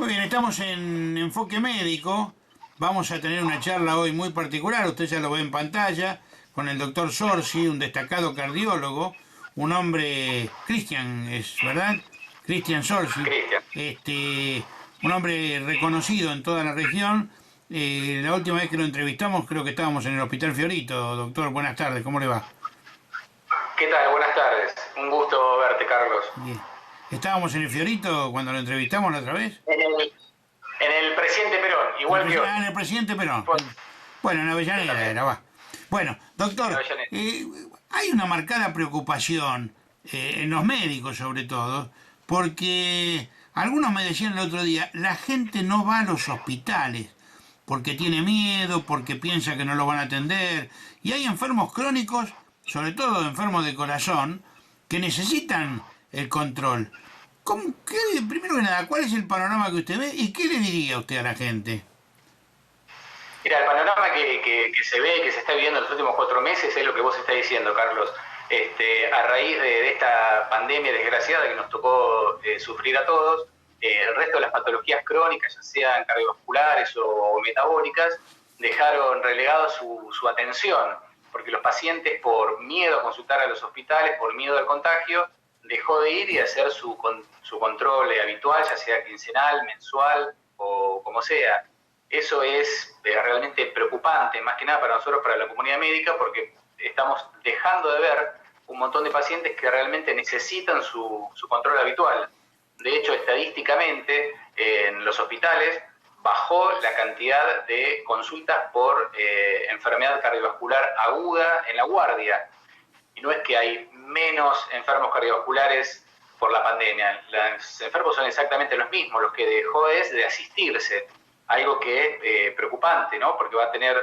Muy bien, estamos en Enfoque Médico. Vamos a tener una charla hoy muy particular, usted ya lo ve en pantalla, con el doctor Sorsi, un destacado cardiólogo, un hombre, Cristian, es verdad, Cristian Sorsi, Cristian. un hombre reconocido en toda la región. La última vez que lo entrevistamos creo que estábamos en el Hospital Fiorito. Doctor, buenas tardes, ¿cómo le va? ¿Qué tal? Buenas tardes. Un gusto verte, Carlos. Bien. ¿Estábamos en el Fiorito cuando lo entrevistamos la otra vez? En el presidente Perón, igual que hoy. En el presidente Perón. Bueno, Bueno, en Avellaneda era, va. Bueno, en doctor, Avellaneda. hay una marcada preocupación, en los médicos sobre todo, porque algunos me decían el otro día, la gente no va a los hospitales porque tiene miedo, porque piensa que no lo van a atender, y hay enfermos crónicos, sobre todo enfermos de corazón, que necesitan el control. Primero que nada, ¿cuál es el panorama que usted ve y qué le diría usted a la gente? Mira, el panorama que se ve, que se está viviendo en los últimos 4 meses es lo que vos estás diciendo, Carlos. A raíz de esta pandemia desgraciada que nos tocó sufrir a todos, el resto de las patologías crónicas, ya sean cardiovasculares o metabólicas, dejaron relegada su atención, porque los pacientes, por miedo a consultar a los hospitales, por miedo al contagio, dejó de ir y hacer su control habitual, ya sea quincenal, mensual o como sea. Eso es realmente preocupante, más que nada para nosotros, para la comunidad médica, porque estamos dejando de ver un montón de pacientes que realmente necesitan su control habitual. De hecho, estadísticamente, en los hospitales bajó la cantidad de consultas por enfermedad cardiovascular aguda en la guardia. Y no es que hay menos enfermos cardiovasculares por la pandemia, los enfermos son exactamente los mismos, lo que dejó es de asistirse, algo que es preocupante, ¿no? Porque va a tener,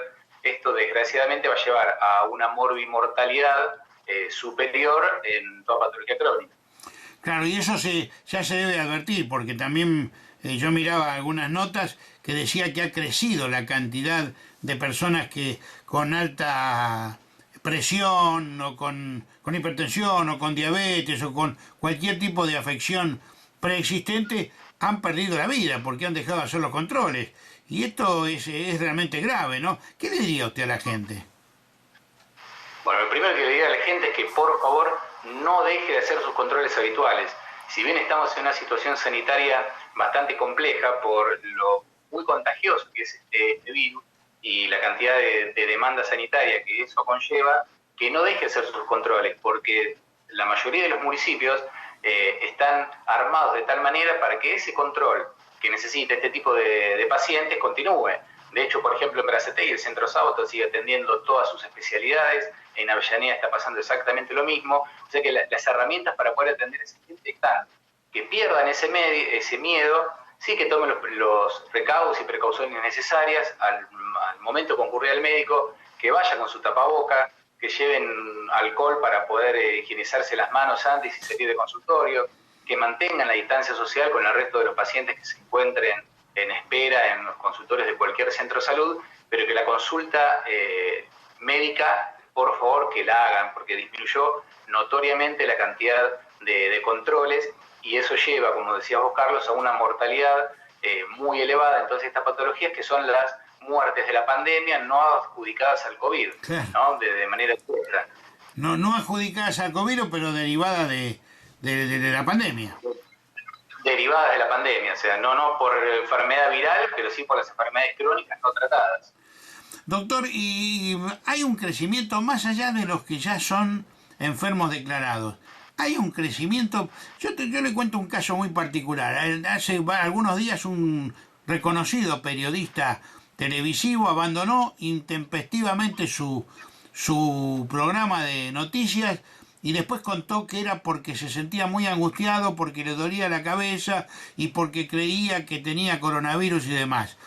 esto desgraciadamente va a llevar a una morbimortalidad superior en toda patología crónica. Claro, y eso ya se debe advertir, porque también yo miraba algunas notas que decía que ha crecido la cantidad de personas que con alta presión o con hipertensión o con diabetes o con cualquier tipo de afección preexistente han perdido la vida porque han dejado de hacer los controles. Y esto es realmente grave, ¿no? ¿Qué le diría usted a la gente? Bueno, lo primero que le diría a la gente es que por favor no deje de hacer sus controles habituales. Si bien estamos en una situación sanitaria bastante compleja por lo muy contagioso que es este virus y la cantidad de demanda sanitaria que eso conlleva, que no deje de hacer sus controles, porque la mayoría de los municipios están armados de tal manera para que ese control que necesita este tipo de pacientes continúe. De hecho, por ejemplo, en Berazategui el Centro Sábato sigue atendiendo todas sus especialidades, en Avellaneda está pasando exactamente lo mismo, o sea que las herramientas para poder atender a esa gente están. Que pierdan ese miedo, sí que tomen los recaudos y precauciones necesarias al momento de concurrir al médico, que vayan con su tapaboca, que lleven alcohol para poder higienizarse las manos antes y salir de consultorio, que mantengan la distancia social con el resto de los pacientes que se encuentren en espera en los consultorios de cualquier centro de salud, pero que la consulta médica, por favor, que la hagan, porque disminuyó notoriamente la cantidad de controles y eso lleva, como decías vos, Carlos, a una mortalidad muy elevada. Entonces, estas patologías que son las muertes de la pandemia no adjudicadas al COVID, Claro. ¿no? De manera directa. No, no adjudicadas al COVID, pero derivadas de la pandemia. Derivadas de la pandemia, o sea, no por enfermedad viral, pero sí por las enfermedades crónicas no tratadas. Doctor, y hay un crecimiento más allá de los que ya son enfermos declarados. Hay un crecimiento, yo le cuento un caso muy particular. Hace algunos días un reconocido periodista televisivo abandonó intempestivamente su programa de noticias y después contó que era porque se sentía muy angustiado, porque le dolía la cabeza y porque creía que tenía coronavirus y demás.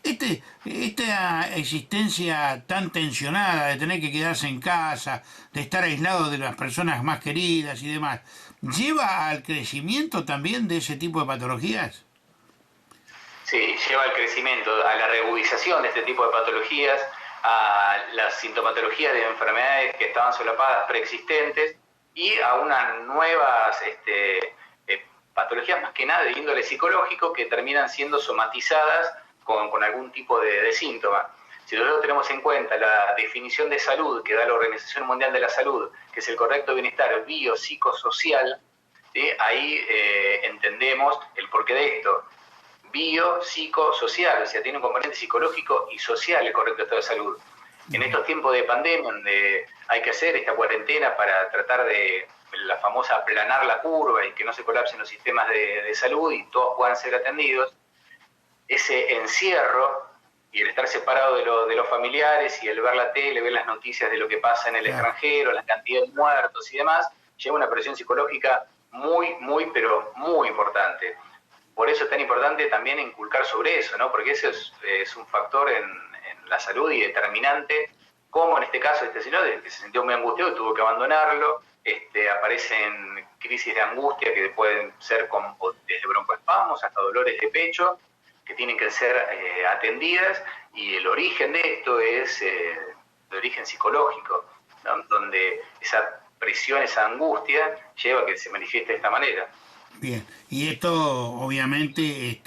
Esta existencia tan tensionada de tener que quedarse en casa, de estar aislado de las personas más queridas y demás, ¿lleva al crecimiento también de ese tipo de patologías? Sí, lleva al crecimiento, a la reagudización de este tipo de patologías, a las sintomatologías de enfermedades que estaban solapadas preexistentes y a unas nuevas patologías más que nada de índole psicológico que terminan siendo somatizadas con algún tipo de síntoma. Si nosotros tenemos en cuenta la definición de salud que da la Organización Mundial de la Salud, que es el correcto bienestar biopsicosocial, ¿sí? Ahí entendemos el porqué de esto. Biopsicosocial, o sea, tiene un componente psicológico y social el correcto estado de salud. En estos tiempos de pandemia, donde hay que hacer esta cuarentena para tratar de la famosa aplanar la curva y que no se colapsen los sistemas de salud y todos puedan ser atendidos, ese encierro y el estar separado de los familiares y el ver la tele, ver las noticias de lo que pasa en el extranjero, la cantidad de muertos y demás, lleva una presión psicológica pero muy importante. Por eso es tan importante también inculcar sobre eso, ¿no? Porque ese es un factor en la salud y determinante, como en este caso este señor, que se sintió muy angustiado y tuvo que abandonarlo. Aparecen crisis de angustia que pueden ser desde broncoespasmos hasta dolores de pecho, que tienen que ser atendidas, y el origen de esto es de origen psicológico, ¿no? Donde esa presión, esa angustia lleva a que se manifieste de esta manera. Bien, y esto obviamente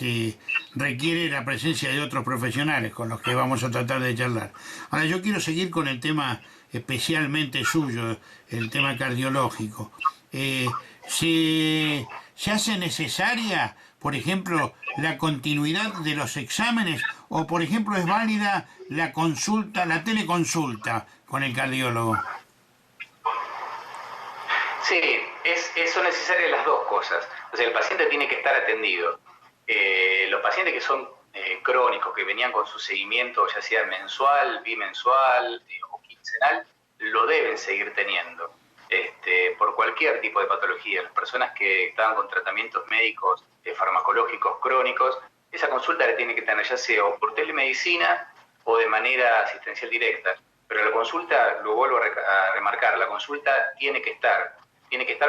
requiere la presencia de otros profesionales con los que vamos a tratar de charlar. Ahora yo quiero seguir con el tema especialmente suyo, el tema cardiológico. ¿Se hace necesaria, por ejemplo, la continuidad de los exámenes o, por ejemplo, es válida la consulta, la teleconsulta con el cardiólogo? Sí, son necesarias las dos cosas. O sea, el paciente tiene que estar atendido. Los pacientes que son crónicos, que venían con su seguimiento, ya sea mensual, bimensual o quincenal, lo deben seguir teniendo. Por cualquier tipo de patología. Las personas que estaban con tratamientos médicos farmacológicos crónicos, esa consulta la tiene que tener ya sea o por telemedicina o de manera asistencial directa. Pero la consulta, lo vuelvo a remarcar, la consulta tiene que estar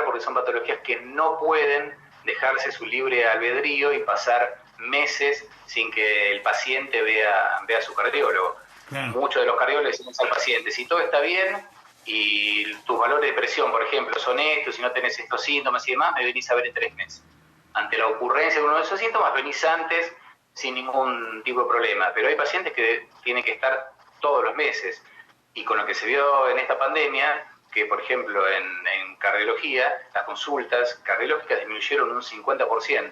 porque son patologías que no pueden dejarse su libre albedrío y pasar meses sin que el paciente vea a su cardiólogo. Claro. Muchos de los cardiólogos le decimos al paciente, si todo está bien y tus valores de presión, por ejemplo, son estos, si no tenés estos síntomas y demás, me venís a ver en 3 meses. Ante la ocurrencia de uno de esos síntomas, venís antes sin ningún tipo de problema. Pero hay pacientes que tienen que estar todos los meses. Y con lo que se vio en esta pandemia, que por ejemplo en cardiología, las consultas cardiológicas disminuyeron un 50%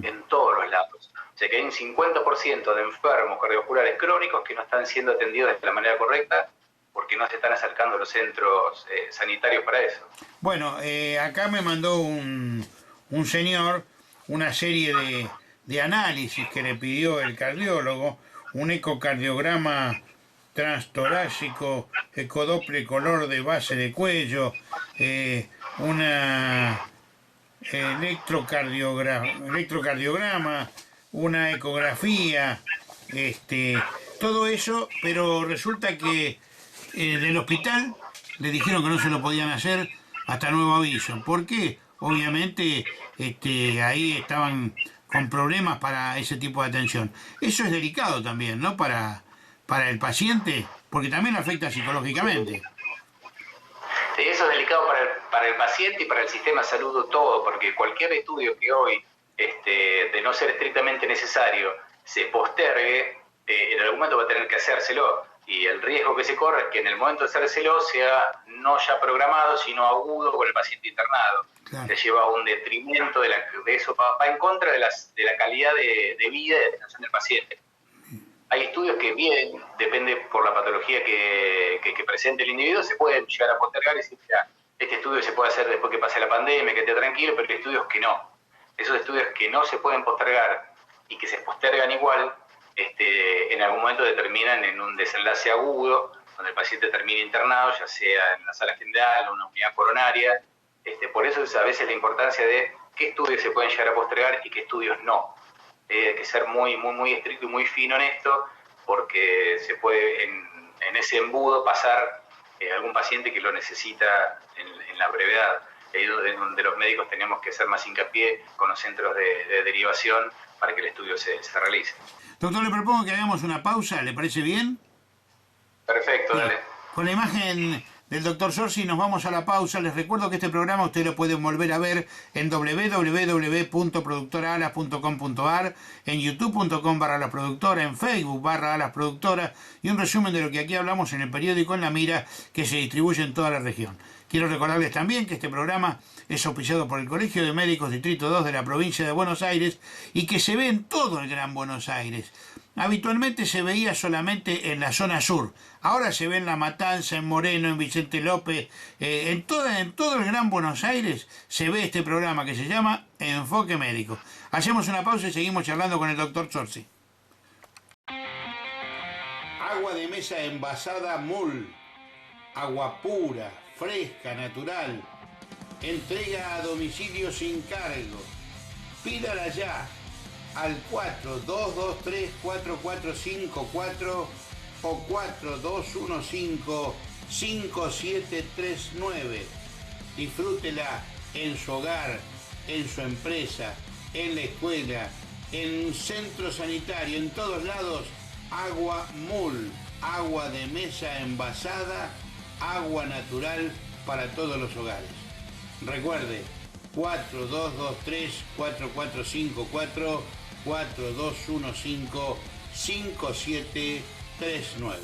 en todos los lados. O sea que hay un 50% de enfermos cardiovasculares crónicos que no están siendo atendidos de la manera correcta porque no se están acercando a los centros sanitarios para eso. Bueno, acá me mandó un señor una serie de análisis que le pidió el cardiólogo, un ecocardiograma transtorácico, ecodople color de base de cuello, una electrocardiograma, una ecografía, todo eso, pero resulta que del hospital le dijeron que no se lo podían hacer hasta nuevo aviso. ¿Por qué? Obviamente ahí estaban con problemas para ese tipo de atención. Eso es delicado también, ¿no? Para el paciente, porque también lo afecta psicológicamente. Sí, eso es delicado para el paciente y para el sistema de salud todo, porque cualquier estudio que hoy, de no ser estrictamente necesario, se postergue, en algún momento va a tener que hacérselo. Y el riesgo que se corre es que en el momento de hacérselo sea no ya programado, sino agudo con el paciente internado. Claro. Se lleva a un detrimento de eso, va en contra de la calidad de vida y de atención del paciente. Hay estudios que bien, depende por la patología que presente el individuo, se pueden llegar a postergar y decir, mira, este estudio se puede hacer después que pase la pandemia, que esté tranquilo, pero hay estudios que no. Esos estudios que no se pueden postergar y que se postergan igual, en algún momento determinan en un desenlace agudo, donde el paciente termina internado, ya sea en la sala general o en una unidad coronaria. Por eso es a veces la importancia de qué estudios se pueden llegar a postergar y qué estudios no. Hay que ser muy estricto y muy fino en esto, porque se puede en ese embudo pasar algún paciente que lo necesita en la brevedad. Ahí donde los médicos tenemos que hacer más hincapié con los centros de derivación para que el estudio se realice. Doctor, le propongo que hagamos una pausa, ¿le parece bien? Perfecto, dale. Con la imagen del doctor Zorzi, nos vamos a la pausa. Les recuerdo que este programa usted lo pueden volver a ver en www.productoraalas.com.ar, en youtube.com/alasproductora, en Facebook /alasproductora, y un resumen de lo que aquí hablamos en el periódico En la Mira, que se distribuye en toda la región. Quiero recordarles también que este programa es auspiciado por el Colegio de Médicos Distrito 2 de la provincia de Buenos Aires y que se ve en todo el Gran Buenos Aires. Habitualmente se veía solamente en la zona sur. Ahora se ve en La Matanza, en Moreno, en Vicente López, en todo el Gran Buenos Aires se ve este programa que se llama Enfoque Médico. Hacemos una pausa y seguimos charlando con el doctor Zorzi. Agua de mesa envasada MUL. Agua pura, fresca, natural. Entrega a domicilio sin cargo. Pídala ya al 4223-4454 o 4215-5739. Disfrútela en su hogar, en su empresa, en la escuela, en un centro sanitario, en todos lados. Agua MUL, agua de mesa envasada, agua natural para todos los hogares. Recuerde, 4223-4454, 4215-5739.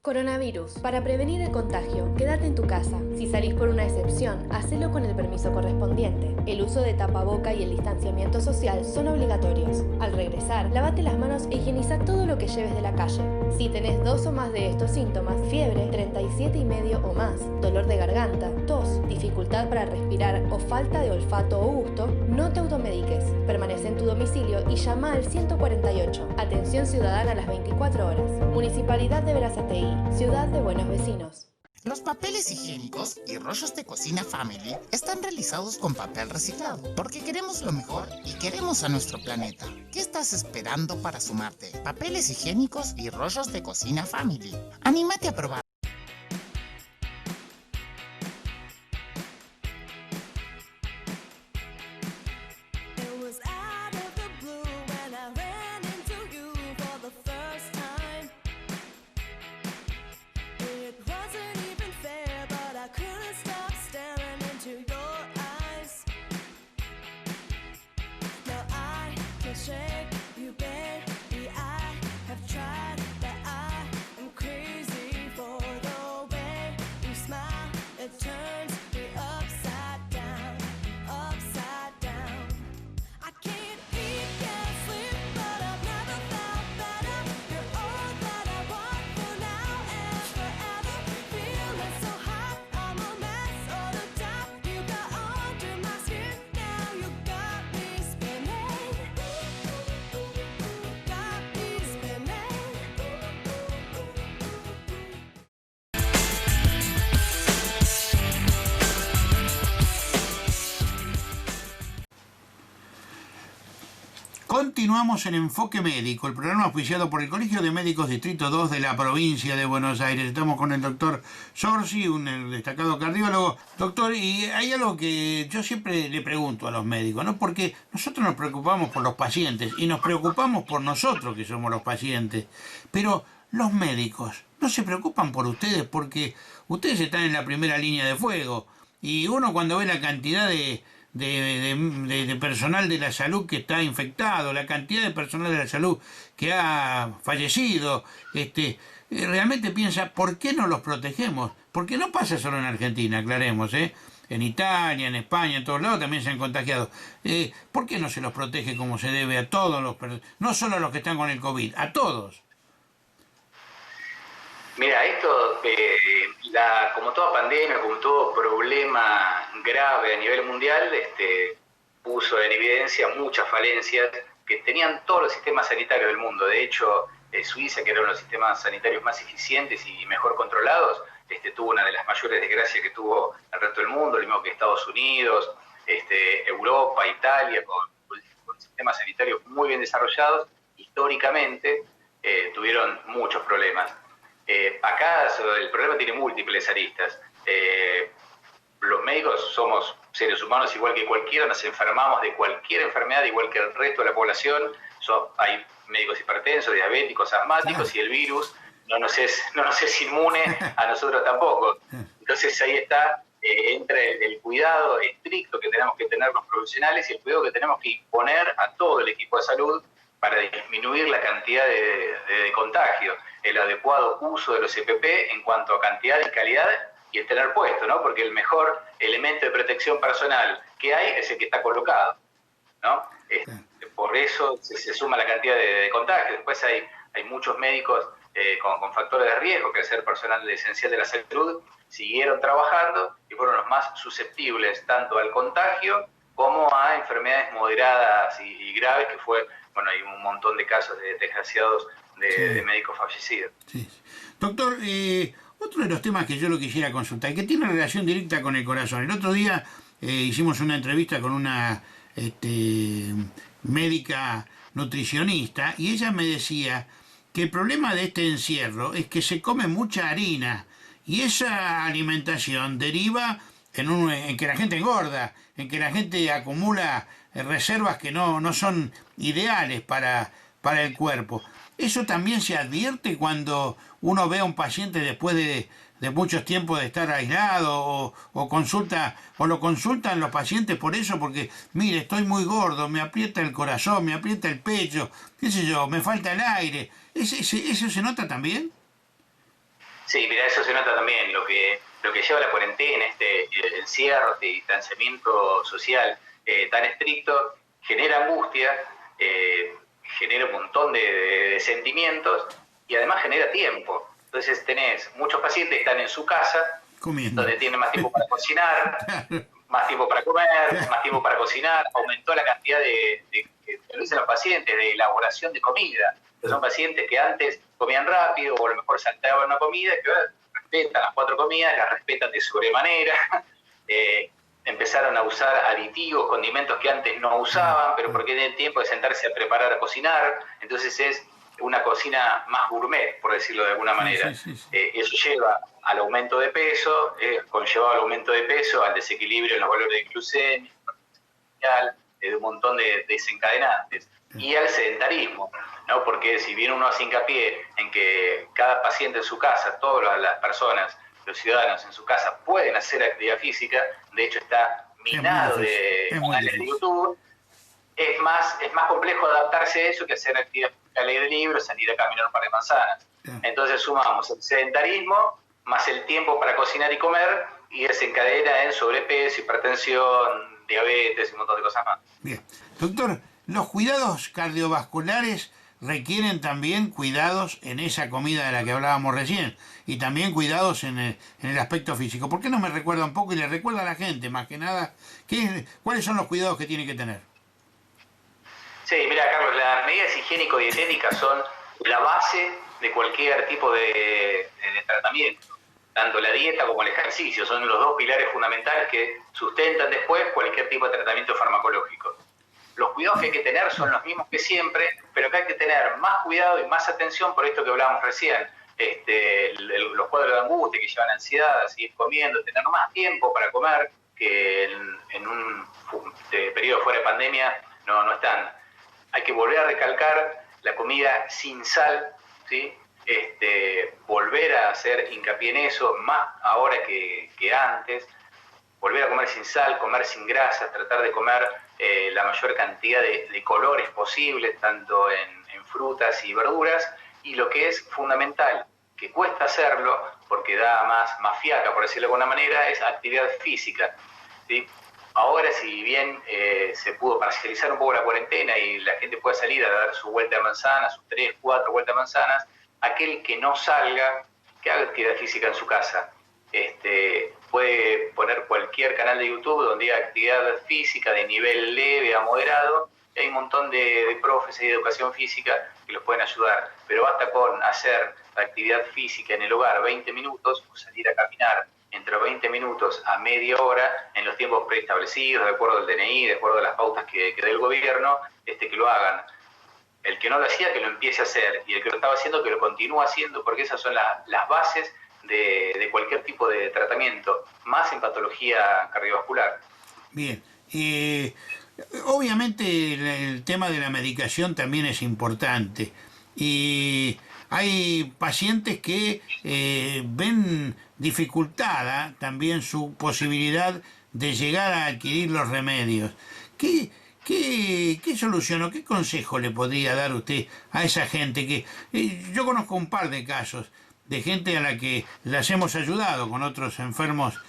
Coronavirus. Para prevenir el contagio, quédate en tu casa. Si salís por una excepción, hacelo con el permiso correspondiente. El uso de tapaboca y el distanciamiento social son obligatorios. Al regresar, lávate las manos e higieniza todo lo que lleves de la calle. Si tenés 2 o más de estos síntomas, fiebre, 37,5 o más, dolor de garganta, tos, dificultad para respirar o falta de olfato o gusto, no te automediques. Permanece en tu domicilio y llama al 148. Atención ciudadana a las 24 horas. Municipalidad de Berazategui. Ciudad de Buenos Vecinos. Los papeles higiénicos y rollos de cocina Family están realizados con papel reciclado, porque queremos lo mejor y queremos a nuestro planeta. ¿Qué estás esperando para sumarte? Papeles higiénicos y rollos de cocina Family. ¡Anímate a probar! Continuamos en Enfoque Médico, el programa auspiciado por el Colegio de Médicos Distrito 2 de la provincia de Buenos Aires. Estamos con el doctor Zorzi, un destacado cardiólogo. Doctor, y hay algo que yo siempre le pregunto a los médicos, ¿no? Porque nosotros nos preocupamos por los pacientes y nos preocupamos por nosotros que somos los pacientes, pero los médicos no se preocupan por ustedes porque ustedes están en la primera línea de fuego y uno cuando ve la cantidad de personal de la salud que está infectado, la cantidad de personal de la salud que ha fallecido, realmente piensa, ¿por qué no los protegemos? Porque no pasa solo en Argentina, aclaremos, en Italia, en España, en todos lados también se han contagiado. ¿Por qué no se los protege como se debe a todos los, no solo a los que están con el COVID, a todos? Mira, esto, como toda pandemia, como todo problema grave a nivel mundial, puso en evidencia muchas falencias que tenían todos los sistemas sanitarios del mundo. De hecho, Suiza, que era uno de los sistemas sanitarios más eficientes y mejor controlados, tuvo una de las mayores desgracias que tuvo el resto del mundo, lo mismo que Estados Unidos, Europa, Italia, con sistemas sanitarios muy bien desarrollados, históricamente tuvieron muchos problemas. Acá el problema tiene múltiples aristas. Los médicos somos seres humanos igual que cualquiera, nos enfermamos de cualquier enfermedad igual que el resto de la población, hay médicos hipertensos, diabéticos, asmáticos, y el virus no nos es inmune, a nosotros tampoco. Entonces ahí está, entra el cuidado estricto que tenemos que tener los profesionales y el cuidado que tenemos que imponer a todo el equipo de salud para disminuir la cantidad de contagio, el adecuado uso de los EPP en cuanto a cantidad y calidad y el tener puesto, ¿no? Porque el mejor elemento de protección personal que hay es el que está colocado, ¿no? Por eso se suma la cantidad de contagios. Después hay muchos médicos con factores de riesgo, que al ser personal esencial de la salud, siguieron trabajando y fueron los más susceptibles tanto al contagio como a enfermedades moderadas y graves, que fue, bueno, hay un montón de casos desgraciados de médicos fallecidos. Sí. Doctor, otro de los temas que yo lo quisiera consultar, y que tiene relación directa con el corazón. El otro día hicimos una entrevista con una médica nutricionista y ella me decía que el problema de este encierro es que se come mucha harina y esa alimentación deriva en que la gente engorda, en que la gente acumula reservas que no son ideales para el cuerpo. ¿Eso también se advierte cuando uno ve a un paciente después de muchos tiempos de estar aislado o lo consultan los pacientes por eso? Porque, mire, estoy muy gordo, me aprieta el corazón, me aprieta el pecho, qué sé yo, me falta el aire. ¿Eso se nota también? Sí, mira, eso se nota también. Lo que lleva la cuarentena, este encierro, este distanciamiento social tan estricto, genera angustia, genera un montón de sentimientos y además genera tiempo. Entonces tenés muchos pacientes que están en su casa, comiendo, donde tienen más tiempo para cocinar, más tiempo para comer, más tiempo para cocinar. Aumentó la cantidad lo dicen los pacientes, de elaboración de comida. Que son pacientes que antes comían rápido o a lo mejor saltaban una comida, que ahora respetan las 4 comidas, las respetan de sobremanera. Empezaron a usar aditivos, condimentos que antes no usaban, pero porque tienen tiempo de sentarse a preparar, a cocinar. Entonces es una cocina más gourmet, por decirlo de alguna manera. Sí. Eso lleva al aumento de peso, conlleva al aumento de peso, al desequilibrio en los valores de glucemia, de un montón de desencadenantes, y al sedentarismo, ¿no? Porque si bien uno hace hincapié en que cada paciente en su casa, todas las personas, los ciudadanos en su casa pueden hacer actividad física, de hecho está minado de canales de YouTube, es más complejo adaptarse a eso que hacer actividad física, leer libros, salir a caminar un par de manzanas. Entonces sumamos el sedentarismo más el tiempo para cocinar y comer y desencadena en sobrepeso, hipertensión, diabetes y un montón de cosas más. Bien. Doctor, los cuidados cardiovasculares requieren también cuidados en esa comida de la que hablábamos recién y también cuidados en el aspecto físico. ¿Por qué no me recuerda un poco y le recuerda a la gente, más que nada, cuáles son los cuidados que tiene que tener? Sí, mira, Carlos, las medidas higiénico-dietéticas son la base de cualquier tipo de tratamiento. Tanto la dieta como el ejercicio son los 2 pilares fundamentales que sustentan después cualquier tipo de tratamiento farmacológico. Los cuidados que hay que tener son los mismos que siempre, pero que hay que tener más cuidado y más atención por esto que hablábamos recién. Los cuadros de angustia que llevan ansiedad, a seguir comiendo, tener más tiempo para comer, que en un periodo fuera de pandemia no están. Hay que volver a recalcar la comida sin sal, ¿sí? Volver a hacer hincapié en eso, más ahora que antes. Volver a comer sin sal, comer sin grasas, tratar de comer la mayor cantidad de colores posibles, tanto en frutas y verduras, y lo que es fundamental, que cuesta hacerlo, porque da más fiaca, por decirlo de alguna manera, es actividad física, ¿sí? Ahora, si bien se pudo parcializar un poco la cuarentena y la gente puede salir a dar su vuelta de manzanas, sus 3, 4 vueltas de manzanas, aquel que no salga, que haga actividad física en su casa. Puede poner cualquier canal de YouTube donde haya actividad física de nivel leve a moderado. Hay un montón de profes de educación física que los pueden ayudar, pero basta con hacer actividad física en el hogar 20 minutos o salir a caminar entre 20 minutos a media hora en los tiempos preestablecidos, de acuerdo al DNI, de acuerdo a las pautas que dé el gobierno, que lo hagan. El que no lo hacía, que lo empiece a hacer, y el que lo estaba haciendo, que lo continúe haciendo, porque esas son las bases de cualquier tipo de tratamiento, más en patología cardiovascular. Bien. Obviamente el tema de la medicación también es importante y hay pacientes que ven dificultada también su posibilidad de llegar a adquirir los remedios. ¿Qué solución o qué consejo le podría dar usted a esa gente que yo conozco un par de casos de gente a la que las hemos ayudado con otros enfermos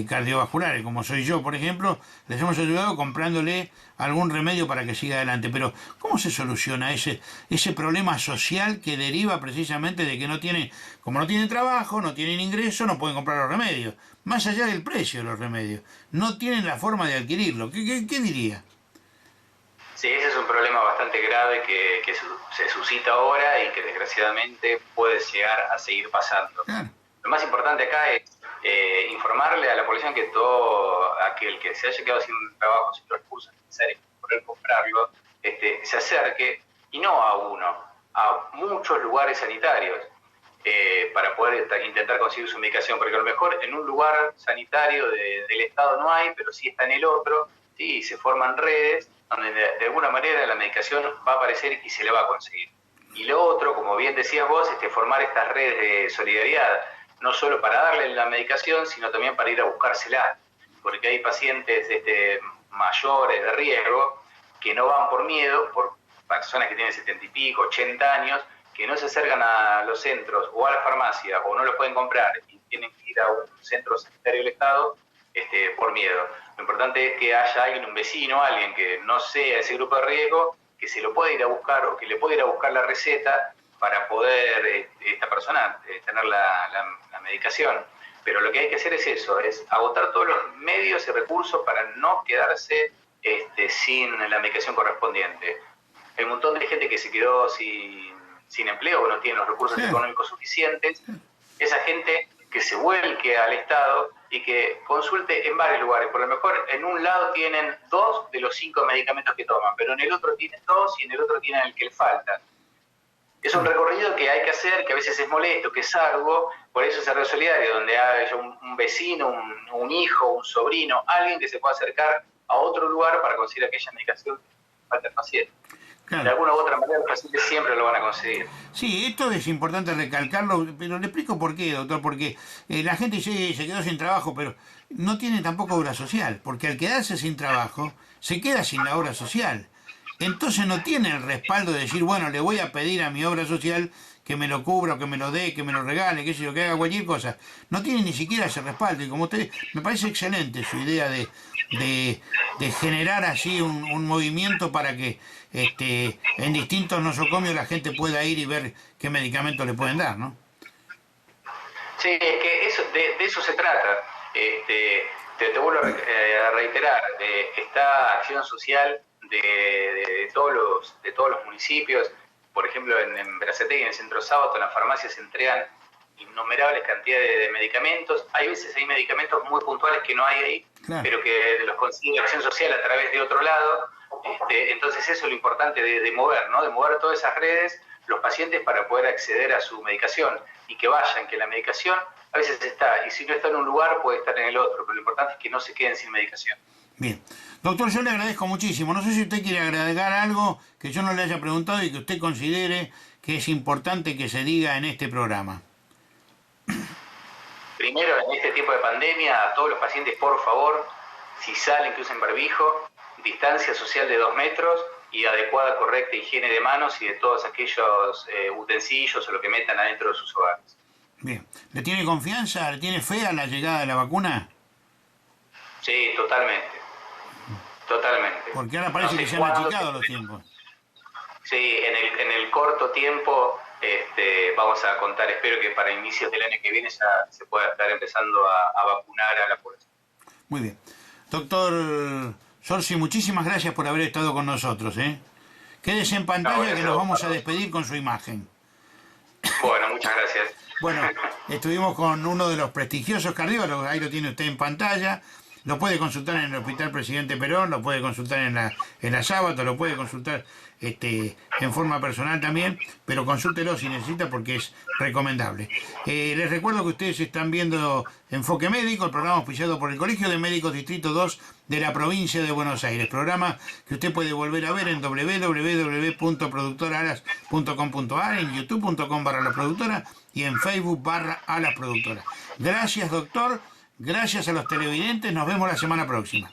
cardiovasculares, como soy yo, por ejemplo, les hemos ayudado comprándole algún remedio para que siga adelante. Pero, ¿cómo se soluciona ese problema social que deriva precisamente de que no tienen, como no tienen trabajo, no tienen ingreso, no pueden comprar los remedios? Más allá del precio de los remedios, no tienen la forma de adquirirlo. ¿Qué diría? Sí, ese es un problema bastante grave que se suscita ahora y que desgraciadamente puede llegar a seguir pasando. Claro. Lo más importante acá es informarle a la población que todo aquel que se haya quedado sin trabajo, sin los recursos necesarios para poder comprarlo, se acerque, y no a uno, a muchos lugares sanitarios para poder intentar conseguir su medicación, porque a lo mejor en un lugar sanitario del Estado no hay, pero sí está en el otro, sí, se forman redes donde de alguna manera la medicación va a aparecer y se le va a conseguir. Y lo otro, como bien decías vos, formar estas redes de solidaridad, no solo para darle la medicación, sino también para ir a buscársela, porque hay pacientes mayores de riesgo que no van por miedo, por personas que tienen 70 y pico, 80 años, que no se acercan a los centros o a la farmacia o no los pueden comprar y tienen que ir a un centro sanitario del Estado por miedo. Lo importante es que haya alguien, un vecino, alguien que no sea ese grupo de riesgo, que se lo pueda ir a buscar o que le pueda ir a buscar la receta para poder esta persona tener la medicación. Pero lo que hay que hacer es eso, es agotar todos los medios y recursos para no quedarse sin la medicación correspondiente. Hay un montón de gente que se quedó sin empleo o no tiene los recursos económicos suficientes. Esa gente que se vuelque al Estado y que consulte en varios lugares. Por lo mejor en un lado tienen 2 de los 5 medicamentos que toman, pero en el otro tienen 2 y en el otro tienen el que les falta. Es un recorrido que hay que hacer, que a veces es molesto, que es arduo, por eso esa red solidaria, donde haya un vecino, un hijo, un sobrino, alguien que se pueda acercar a otro lugar para conseguir aquella medicación que falta al paciente. Claro. De alguna u otra manera los pacientes siempre lo van a conseguir. Sí, esto es importante recalcarlo, pero le explico por qué, doctor, porque la gente se quedó sin trabajo, pero no tiene tampoco obra social, porque al quedarse sin trabajo, se queda sin la obra social. Entonces no tiene el respaldo de decir, bueno, le voy a pedir a mi obra social que me lo cubra, o que me lo dé, que me lo regale, qué sé yo, que haga cualquier cosa. No tiene ni siquiera ese respaldo, y como usted, me parece excelente su idea de generar así un movimiento para que en distintos nosocomios la gente pueda ir y ver qué medicamentos le pueden dar, ¿no? Sí, es que de eso se trata. Te vuelvo a reiterar, esta acción social de todos los municipios. Por ejemplo, en Berazategui, en el Centro Sábato, en las farmacias se entregan innumerables cantidades de medicamentos. Hay veces hay medicamentos muy puntuales que no hay ahí, claro, pero que los consigue Acción Social a través de otro lado. Entonces eso es lo importante de mover, ¿no? De mover todas esas redes, los pacientes, para poder acceder a su medicación y que vayan, que la medicación a veces está, y si no está en un lugar puede estar en el otro, pero lo importante es que no se queden sin medicación. Bien. Doctor, yo le agradezco muchísimo. No sé si usted quiere agregar algo que yo no le haya preguntado y que usted considere que es importante que se diga en este programa. Primero, en este tiempo de pandemia, a todos los pacientes, por favor, si salen, que usen barbijo, distancia social de 2 metros y adecuada, correcta higiene de manos y de todos aquellos utensilios o lo que metan adentro de sus hogares. Bien. ¿Le tiene confianza, le tiene fe a la llegada de la vacuna? Sí, totalmente. Totalmente. Porque ahora parece que se han achicado los tiempos. Sí, en el corto tiempo vamos a contar, espero que para inicios del año que viene ya se pueda estar empezando a vacunar a la población. Muy bien. Doctor Sorsi, muchísimas gracias por haber estado con nosotros. Quédese en pantalla que nos vamos a despedir con su imagen. Bueno, muchas gracias. Bueno, estuvimos con uno de los prestigiosos cardiólogos, ahí lo tiene usted en pantalla. Lo puede consultar en el Hospital Presidente Perón, lo puede consultar en la Sábato, lo puede consultar en forma personal también, pero consúltelo si necesita porque es recomendable. Les recuerdo que ustedes están viendo Enfoque Médico, el programa auspiciado por el Colegio de Médicos Distrito 2 de la provincia de Buenos Aires, programa que usted puede volver a ver en www.productoralas.com.ar, en youtube.com/La Productora y en Facebook /A La Productora. Gracias, doctor. Gracias a los televidentes. Nos vemos la semana próxima.